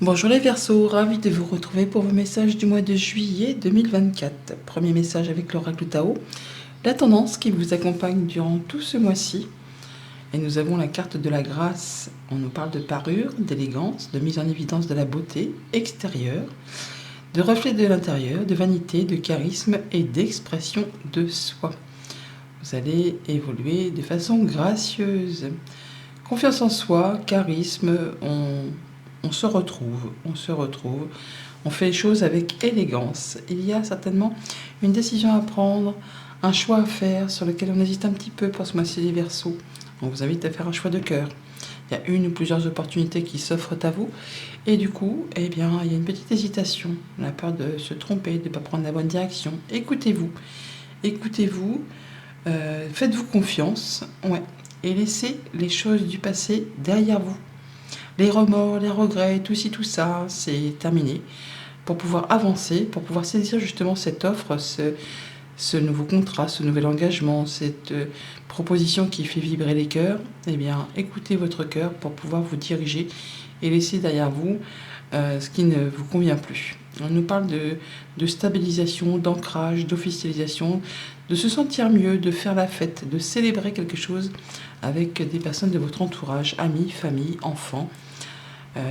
Bonjour les Verseaux, ravi de vous retrouver pour vos messages du mois de juillet 2024. Premier message avec l'oracle Tao, la tendance qui vous accompagne durant tout ce mois-ci. Et nous avons la carte de la grâce. On nous parle de parure, d'élégance, de mise en évidence de la beauté extérieure, de reflet de l'intérieur, de vanité, de charisme et d'expression de soi. Vous allez évoluer de façon gracieuse. Confiance en soi, charisme, on se retrouve, on fait les choses avec élégance. Il y a certainement une décision à prendre, un choix à faire sur lequel on hésite un petit peu pour ce mois-ci les Verseaux. On vous invite à faire un choix de cœur. Il y a une ou plusieurs opportunités qui s'offrent à vous et du coup, eh bien, il y a une petite hésitation. On a peur de se tromper, de ne pas prendre la bonne direction. Écoutez-vous, faites-vous confiance, ouais, et laissez les choses du passé derrière vous. Les remords, les regrets, tout ci, tout ça, c'est terminé. Pour pouvoir avancer, pour pouvoir saisir justement cette offre, ce nouveau contrat, ce nouvel engagement, cette proposition qui fait vibrer les cœurs, eh bien, écoutez votre cœur pour pouvoir vous diriger et laisser derrière vous ce qui ne vous convient plus. On nous parle de stabilisation, d'ancrage, d'officialisation, de se sentir mieux, de faire la fête, de célébrer quelque chose avec des personnes de votre entourage, amis, famille, enfants.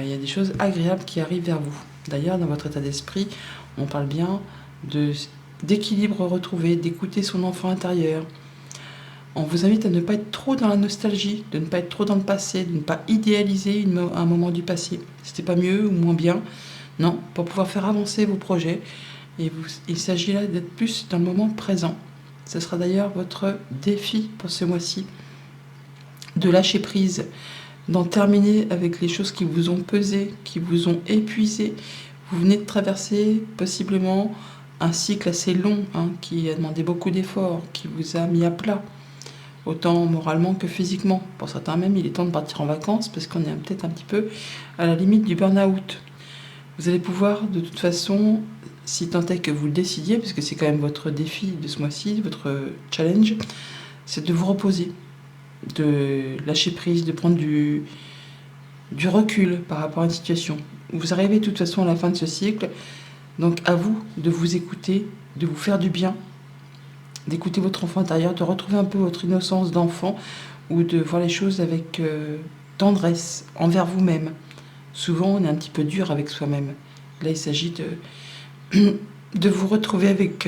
Il y a des choses agréables qui arrivent vers vous. D'ailleurs, dans votre état d'esprit, on parle bien d'équilibre retrouvé, d'écouter son enfant intérieur. On vous invite à ne pas être trop dans la nostalgie, de ne pas être trop dans le passé, de ne pas idéaliser un moment du passé. C'était pas mieux ou moins bien. Non, pour pouvoir faire avancer vos projets. Il s'agit là d'être plus dans le moment présent. Ce sera d'ailleurs votre défi pour ce mois-ci. De lâcher prise, d'en terminer avec les choses qui vous ont pesé, qui vous ont épuisé. Vous venez de traverser possiblement un cycle assez long, qui a demandé beaucoup d'efforts, qui vous a mis à plat, autant moralement que physiquement. Pour certains même, il est temps de partir en vacances parce qu'on est peut-être un petit peu à la limite du burn-out. Vous allez pouvoir, de toute façon, si tant est que vous le décidiez, parce que c'est quand même votre défi de ce mois-ci, votre challenge, c'est de vous reposer, de lâcher prise, de prendre du recul par rapport à une situation. Vous arrivez de toute façon à la fin de ce cycle, donc à vous de vous écouter, de vous faire du bien, d'écouter votre enfant intérieur, de retrouver un peu votre innocence d'enfant ou de voir les choses avec tendresse envers vous-même. Souvent, on est un petit peu dur avec soi-même. Là, il s'agit de vous retrouver avec,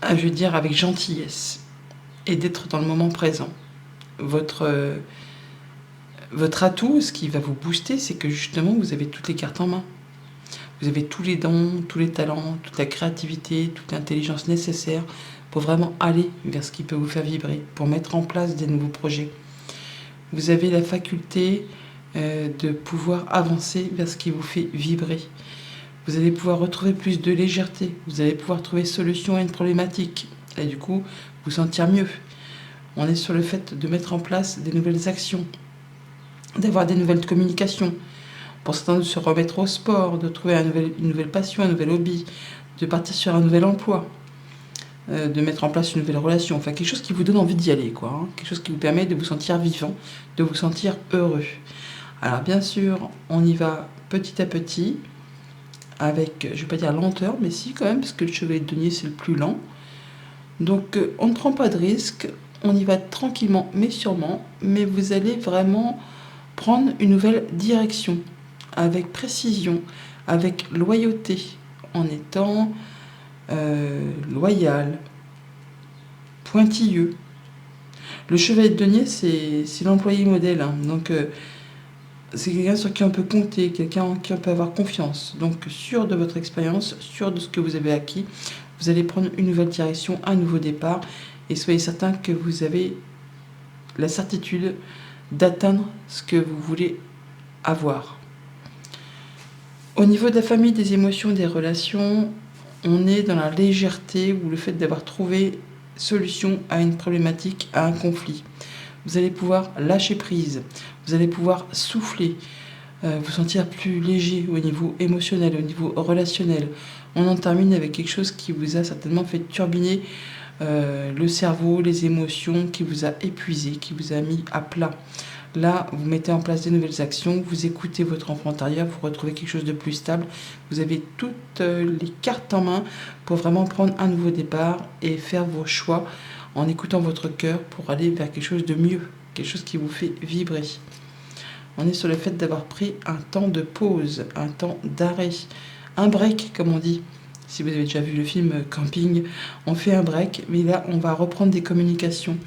avec gentillesse et d'être dans le moment présent. Votre atout, ce qui va vous booster, c'est que justement, vous avez toutes les cartes en main. Vous avez tous les dons, tous les talents, toute la créativité, toute l'intelligence nécessaire pour vraiment aller vers ce qui peut vous faire vibrer, pour mettre en place des nouveaux projets. Vous avez la faculté de pouvoir avancer vers ce qui vous fait vibrer. Vous allez pouvoir retrouver plus de légèreté. Vous allez pouvoir trouver solution à une problématique. Et du coup, vous sentir mieux. On est sur le fait de mettre en place des nouvelles actions, d'avoir des nouvelles communications. Pour certains, de se remettre au sport, de trouver une nouvelle passion, un nouvel hobby, de partir sur un nouvel emploi, de mettre en place une nouvelle relation. Enfin, quelque chose qui vous donne envie d'y aller, quoi. Quelque chose qui vous permet de vous sentir vivant, de vous sentir heureux. Alors, bien sûr, on y va petit à petit, avec, je ne vais pas dire lenteur, mais si quand même, parce que le chevalier de denier, c'est le plus lent. Donc, on ne prend pas de risque, on y va tranquillement, mais sûrement, mais vous allez vraiment prendre une nouvelle direction, avec précision, avec loyauté, en étant loyal, pointilleux. Le chevalier de denier, c'est l'employé modèle, donc c'est quelqu'un sur qui on peut compter, quelqu'un en qui on peut avoir confiance. Donc sûr de votre expérience, sûr de ce que vous avez acquis, vous allez prendre une nouvelle direction, un nouveau départ, et soyez certain que vous avez la certitude d'atteindre ce que vous voulez avoir. Au niveau de la famille, des émotions, des relations, on est dans la légèreté ou le fait d'avoir trouvé solution à une problématique, à un conflit. Vous allez pouvoir lâcher prise, vous allez pouvoir souffler, vous sentir plus léger au niveau émotionnel, au niveau relationnel. On en termine avec quelque chose qui vous a certainement fait turbiner le cerveau, les émotions, qui vous a épuisé, qui vous a mis à plat. Là, vous mettez en place des nouvelles actions, vous écoutez votre enfant intérieur, vous retrouvez quelque chose de plus stable. Vous avez toutes les cartes en main pour vraiment prendre un nouveau départ et faire vos choix en écoutant votre cœur pour aller vers quelque chose de mieux, quelque chose qui vous fait vibrer. On est sur le fait d'avoir pris un temps de pause, un temps d'arrêt, un break comme on dit. Si vous avez déjà vu le film Camping, on fait un break, mais là on va reprendre des communications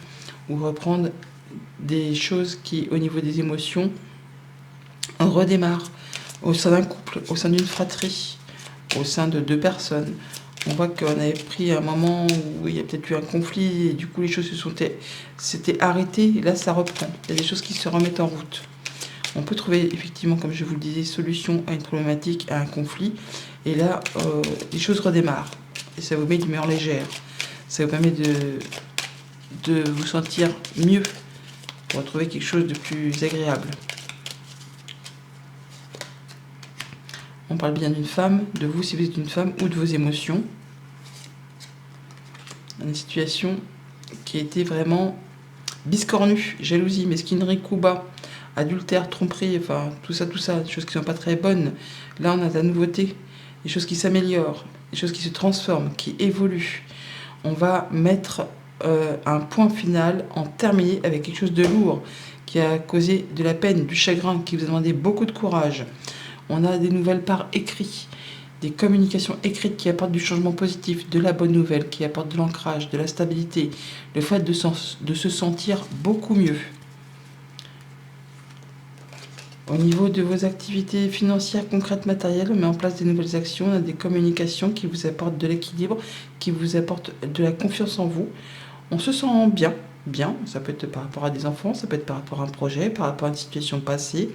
ou reprendre des choses qui, au niveau des émotions, on redémarre au sein d'un couple, au sein d'une fratrie, au sein de 2 personnes. On voit qu'on avait pris un moment où il y a peut-être eu un conflit et du coup les choses s'étaient arrêtées. Et là ça reprend. Il y a des choses qui se remettent en route. On peut trouver effectivement, comme je vous le disais, solution à une problématique, à un conflit. Et là, les choses redémarrent. Et ça vous met d'humeur légère. Ça vous permet de vous sentir mieux, pour retrouver quelque chose de plus agréable. On parle bien d'une femme, de vous si vous êtes une femme, ou de vos émotions. Une situation qui a été vraiment biscornue, jalousie, mesquinerie, coup bas, adultère, tromperie, enfin tout ça, des choses qui ne sont pas très bonnes. Là, on a de la nouveauté, des choses qui s'améliorent, des choses qui se transforment, qui évoluent. On va mettre un point final, en terminer avec quelque chose de lourd, qui a causé de la peine, du chagrin, qui vous a demandé beaucoup de courage. On a des nouvelles par écrit, des communications écrites qui apportent du changement positif, de la bonne nouvelle, qui apportent de l'ancrage, de la stabilité, le fait de se sentir beaucoup mieux. Au niveau de vos activités financières, concrètes, matérielles, on met en place des nouvelles actions, on a des communications qui vous apportent de l'équilibre, qui vous apportent de la confiance en vous. On se sent bien, ça peut être par rapport à des enfants, ça peut être par rapport à un projet, par rapport à une situation passée.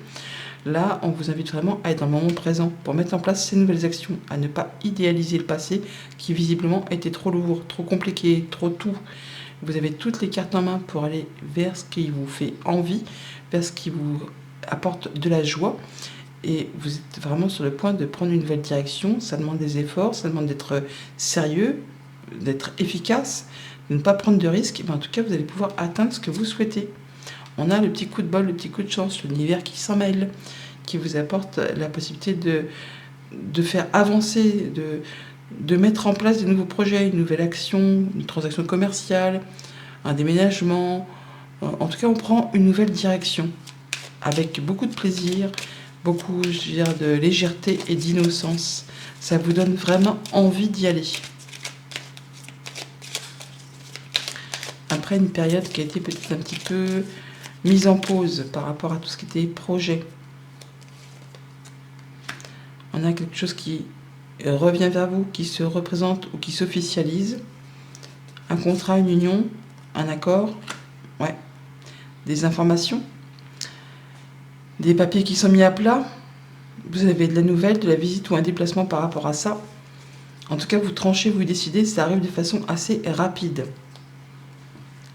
Là, on vous invite vraiment à être dans le moment présent pour mettre en place ces nouvelles actions, à ne pas idéaliser le passé qui visiblement était trop lourd, trop compliqué, trop tout. Vous avez toutes les cartes en main pour aller vers ce qui vous fait envie, vers ce qui vous apporte de la joie. Et vous êtes vraiment sur le point de prendre une nouvelle direction. Ça demande des efforts, ça demande d'être sérieux, d'être efficace, de ne pas prendre de risques. Mais en tout cas, vous allez pouvoir atteindre ce que vous souhaitez. On a le petit coup de bol, le petit coup de chance, l'univers qui s'en mêle, qui vous apporte la possibilité de faire avancer, de mettre en place de nouveaux projets, une nouvelle action, une transaction commerciale, un déménagement. En tout cas, on prend une nouvelle direction avec beaucoup de plaisir, beaucoup, je veux dire, de légèreté et d'innocence. Ça vous donne vraiment envie d'y aller. Après une période qui a été peut-être un petit peu mise en pause par rapport à tout ce qui était projet. On a quelque chose qui revient vers vous, qui se représente ou qui s'officialise. Un contrat, une union, un accord, ouais, des informations, des papiers qui sont mis à plat. Vous avez de la nouvelle, de la visite ou un déplacement par rapport à ça. En tout cas, vous tranchez, vous décidez, ça arrive de façon assez rapide.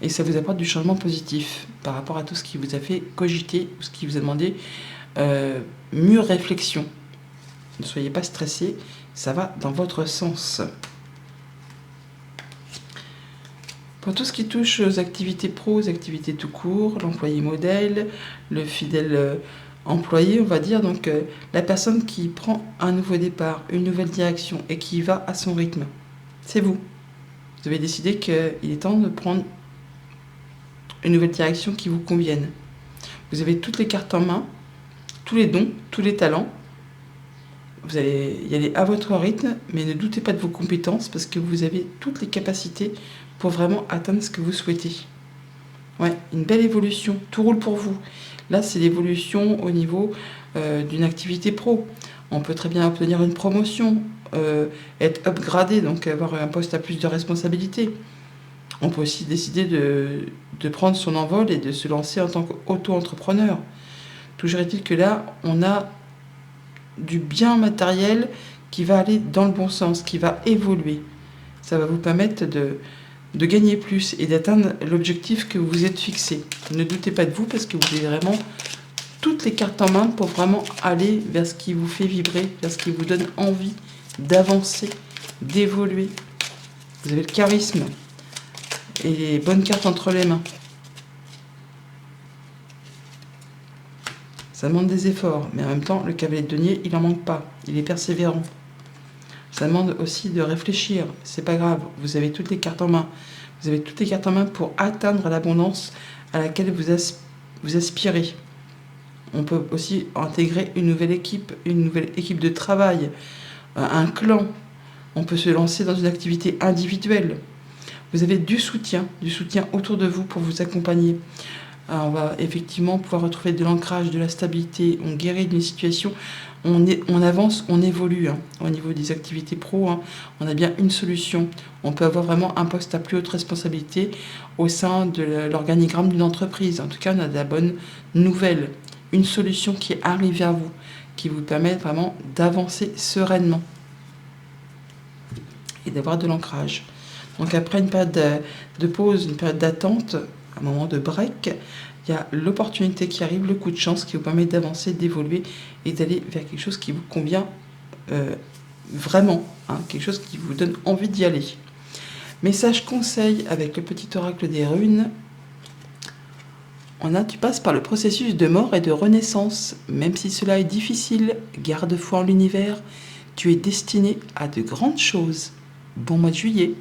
Et ça vous apporte du changement positif par rapport à tout ce qui vous a fait cogiter ou ce qui vous a demandé mûre réflexion. Ne soyez pas stressés, ça va dans votre sens. Pour tout ce qui touche aux activités pro, aux activités tout court, l'employé modèle, le fidèle employé, on va dire, donc la personne qui prend un nouveau départ, une nouvelle direction et qui va à son rythme, c'est vous. Vous avez décidé qu'il est temps de prendre une nouvelle direction qui vous convienne. Vous avez toutes les cartes en main, tous les dons, tous les talents. Vous allez y aller à votre rythme, mais ne doutez pas de vos compétences parce que vous avez toutes les capacités pour vraiment atteindre ce que vous souhaitez. Ouais, une belle évolution, tout roule pour vous. Là, c'est l'évolution au niveau d'une activité pro. On peut très bien obtenir une promotion, être upgradé, donc avoir un poste à plus de responsabilité. On peut aussi décider de prendre son envol et de se lancer en tant qu'auto-entrepreneur. Toujours est-il que là, on a du bien matériel qui va aller dans le bon sens, qui va évoluer. Ça va vous permettre de gagner plus et d'atteindre l'objectif que vous vous êtes fixé. Ne doutez pas de vous parce que vous avez vraiment toutes les cartes en main pour vraiment aller vers ce qui vous fait vibrer, vers ce qui vous donne envie d'avancer, d'évoluer. Vous avez le charisme et les bonnes cartes entre les mains. Ça demande des efforts, mais en même temps, le cavalier de denier, il n'en manque pas. Il est persévérant. Ça demande aussi de réfléchir. C'est pas grave, vous avez toutes les cartes en main. Vous avez toutes les cartes en main pour atteindre l'abondance à laquelle vous aspirez. On peut aussi intégrer une nouvelle équipe de travail, un clan. On peut se lancer dans une activité individuelle. Vous avez du soutien autour de vous pour vous accompagner. Alors on va effectivement pouvoir retrouver de l'ancrage, de la stabilité, on guérit d'une situation, on avance, on évolue. Au niveau des activités pro, on a bien une solution. On peut avoir vraiment un poste à plus haute responsabilité au sein de l'organigramme d'une entreprise. En tout cas, on a de la bonne nouvelle, une solution qui est arrivée à vous, qui vous permet vraiment d'avancer sereinement et d'avoir de l'ancrage. Donc après une période de pause, une période d'attente, un moment de break, il y a l'opportunité qui arrive, le coup de chance qui vous permet d'avancer, d'évoluer et d'aller vers quelque chose qui vous convient vraiment, quelque chose qui vous donne envie d'y aller. Message conseil avec le petit oracle des runes. Tu passes par le processus de mort et de renaissance. Même si cela est difficile, garde foi en l'univers, tu es destiné à de grandes choses. Bon mois de juillet.